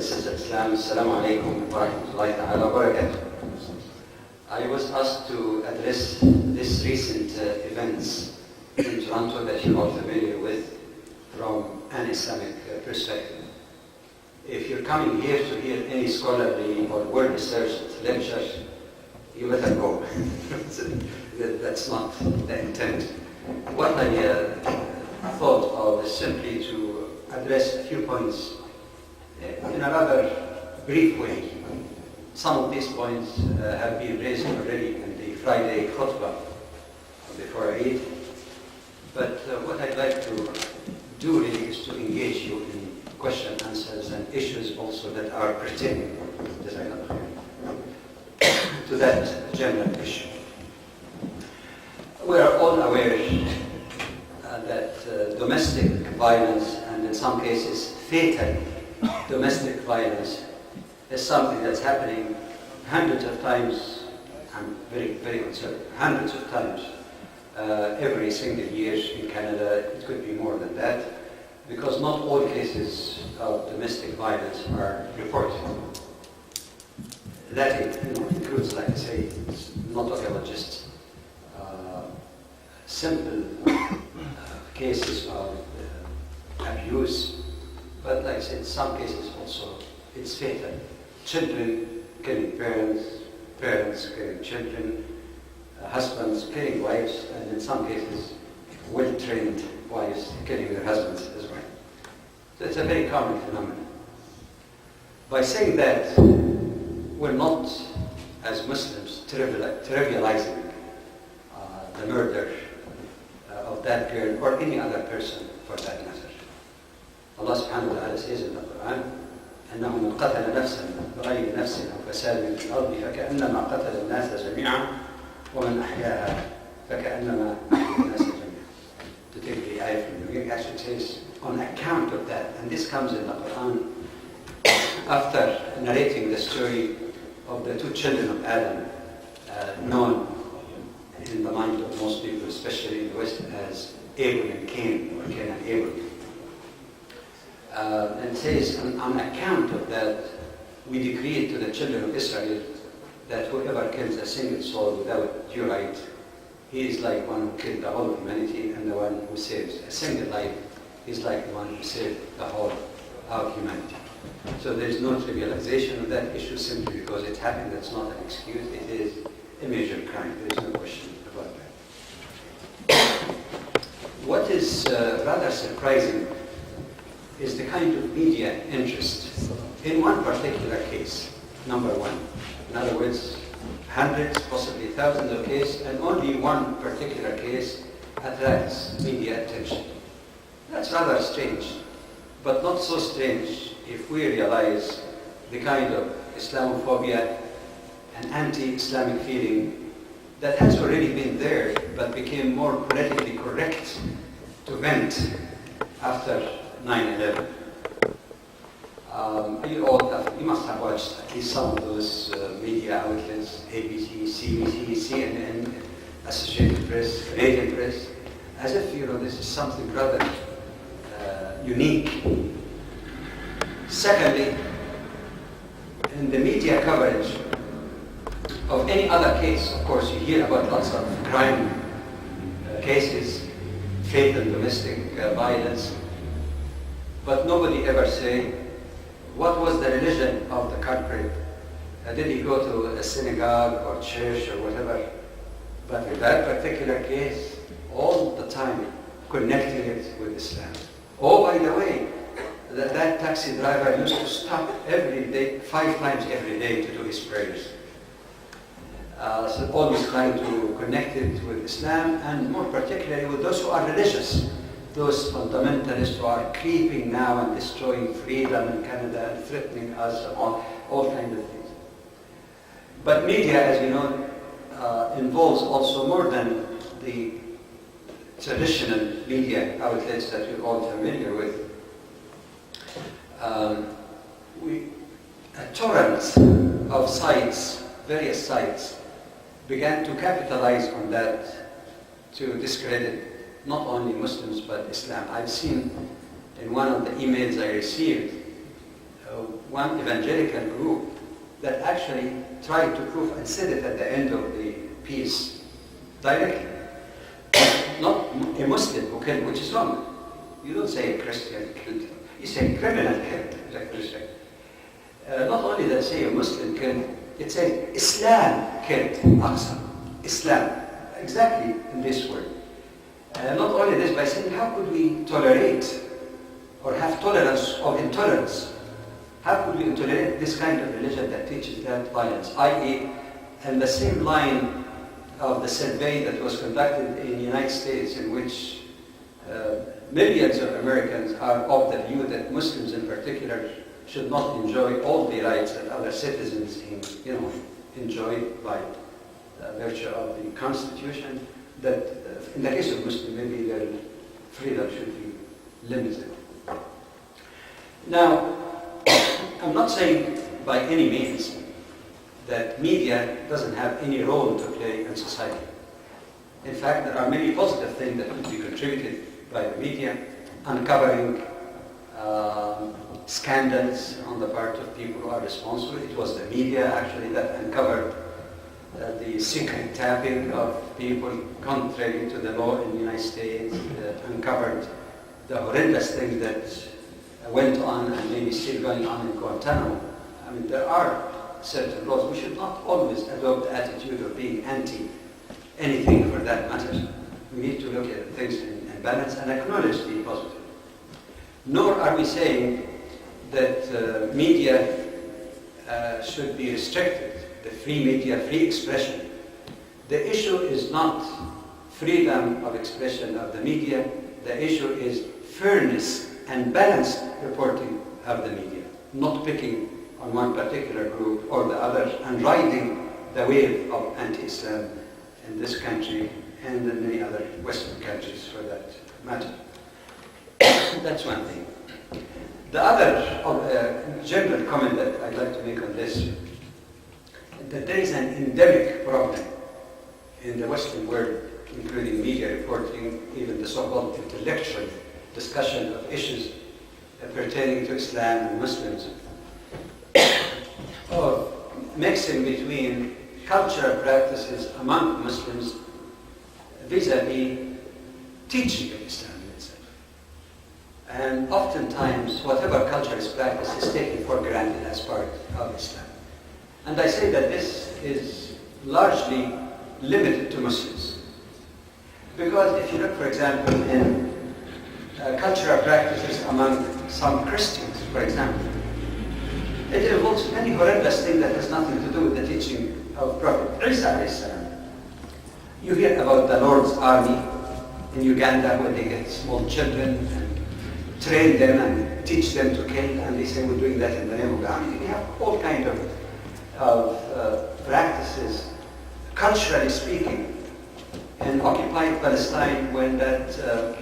Sisters of Islam, Assalamu alaikum wa rahmatullahi ta'ala wa barakatuh. I was asked to address this recent events in Toronto that you're all familiar with from an Islamic perspective. If you're coming here to hear any scholarly or word research lecture, you better go. That's not the intent. What I thought of is simply to address a few points in a rather brief way. Some of these points have been raised already in the Friday khutbah before Eid. But what I'd like to do really is to engage you in question answers and issues also that are pertaining to that general issue. We are all aware that domestic violence, and in some cases fatal domestic violence, is something that's happening hundreds of times, I'm very, very concerned, hundreds of times every single year in Canada. It could be more than that, because not all cases of domestic violence are reported. That includes, like I say, it's not talking about just simple cases of abuse, but like I said, in some cases also it's fatal. Children killing parents, parents killing children, husbands killing wives, and in some cases well-trained wives killing their husbands as well. So it's a very common phenomenon. By saying that, we're not, as Muslims, trivializing the murder of that girl or any other person for that matter. Allah subhanahu wa ta'ala says in the Quran, أنه من قتل نفسا بغير نفس أو فساد في الأرض فكأنما قتل الناس جميعا ومن أحياها فكأنما أحيا الناس جميعا. To take the ayah from the beginning, actually says on account of that, and this comes in the Quran after narrating the story of the two children of Adam, known in the mind of most people, especially in the West, as Abel and Cain, or Cain and Abel. And says, on account of that, we decreed to the children of Israel that whoever kills a single soul without due right, he is like one who killed the whole of humanity, and the one who saves a single life is like the one who saved the whole of humanity. So there is no trivialization of that issue simply because it happened. That's not an excuse. It is a major crime. There is no question about that. What is rather surprising is the kind of media interest in one particular case, number one. In other words, hundreds, possibly thousands of cases, and only one particular case attracts media attention. That's rather strange, but not so strange if we realize the kind of Islamophobia and anti-Islamic feeling that has already been there, but became more politically correct to vent after 9/11. You must have watched at least some of those media outlets, ABC, CBC, CNN, Associated Press, Canadian Press, as if, this is something rather unique. Secondly, in the media coverage of any other case, of course, you hear about lots of crime cases, fatal domestic violence, but nobody ever say, what was the religion of the culprit? Did he go to a synagogue or church or whatever? But in that particular case, all the time connecting it with Islam. Oh, by the way, that taxi driver used to stop every day, 5 times every day to do his prayers. So always trying to connect it with Islam, and more particularly with those who are religious. Those fundamentalists who are creeping now and destroying freedom in Canada and threatening us, all kinds of things. But media, as you know, involves also more than the traditional media outlets that we're all familiar with. A torrent of sites, various sites, began to capitalize on that to discredit not only Muslims but Islam. I've seen in one of the emails I received one evangelical group that actually tried to prove and said it at the end of the piece directly. Not a Muslim who killed, which is wrong. You don't say a Christian killed. You say criminal killed, like Christian. Not only that say a Muslim killed, it says Islam killed Aqsa. Islam. Exactly in this word. Not only this, by saying how could we tolerate or have tolerance of intolerance? How could we tolerate this kind of religion that teaches that violence? I.e., in the same line of the survey that was conducted in the United States, in which millions of Americans are of the view that Muslims in particular should not enjoy all the rights that other citizens enjoy by virtue of the Constitution, that in the case of Muslims, maybe their freedom should be limited. Now, I'm not saying by any means that media doesn't have any role to play in society. In fact, there are many positive things that could be contributed by the media, uncovering scandals on the part of people who are responsible. It was the media actually that uncovered the secret tapping of people contrary to the law in the United States, uncovered the horrendous things that went on and maybe still going on in Guantanamo. I mean, there are certain laws. We should not always adopt the attitude of being anti anything for that matter. We need to look at things in balance and acknowledge the positive. Nor are we saying that media should be restricted, the free media, free expression. The issue is not freedom of expression of the media. The issue is fairness and balanced reporting of the media, not picking on one particular group or the other and riding the wave of anti-Islam in this country and in many other Western countries for that matter. That's one thing. The other general comment that I'd like to make on this, that there is an endemic problem in the Western world, including media reporting, even the so-called intellectual discussion of issues pertaining to Islam and Muslims, or mixing between cultural practices among Muslims vis-a-vis teaching of Islam itself. And oftentimes, whatever culture is practiced is taken for granted as part of Islam. And I say that this is largely limited to Muslims. Because if you look, for example, in cultural practices among some Christians, for example, it involves many horrendous things that has nothing to do with the teaching of Prophet Isa alayhi salam. You hear about the Lord's Army in Uganda, where they get small children and train them and teach them to kill, and they say we're doing that in the name of God. We have all kinds of practices, culturally speaking, in occupied Palestine, when that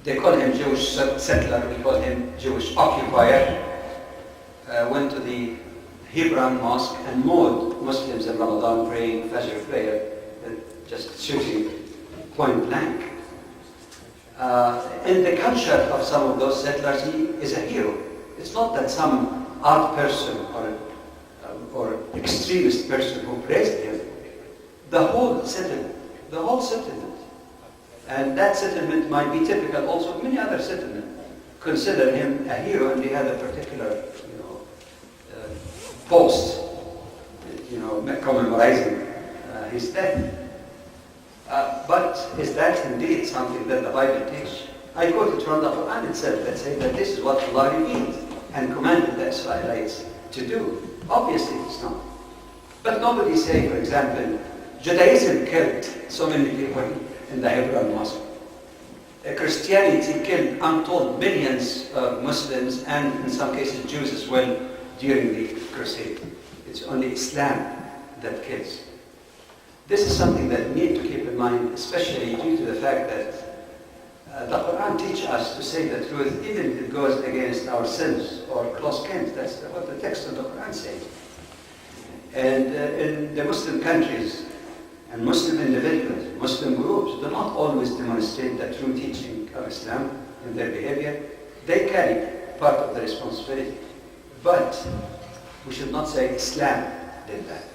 they call him Jewish settler, we call him Jewish occupier, went to the Hebron mosque and mowed Muslims in Ramadan praying Fajr prayer, just shooting point blank. In the culture of some of those settlers, he is a hero. It's not that some art person or extremist person who praised him. The whole settlement. And that settlement might be typical also of many other settlements. Consider him a hero, and they had a particular, post, commemorizing his death. But is that indeed something that the Bible teaches? I quote it from the Quran itself that says that this is what Allah revealed and commanded the Israelites to do. Obviously it's not. But nobody say, for example, Judaism killed so many people in the Hebron Mosque. Christianity killed untold millions of Muslims and in some cases Jews as well during the Crusade. It's only Islam that kills. This is something that we need to keep in mind, especially due to the fact that the Quran teaches us to say the truth even if it goes against our sins or close kin. That's what the text of the Quran says. And in the Muslim countries and Muslim individuals, Muslim groups do not always demonstrate the true teaching of Islam in their behavior. They carry part of the responsibility. But we should not say Islam did that.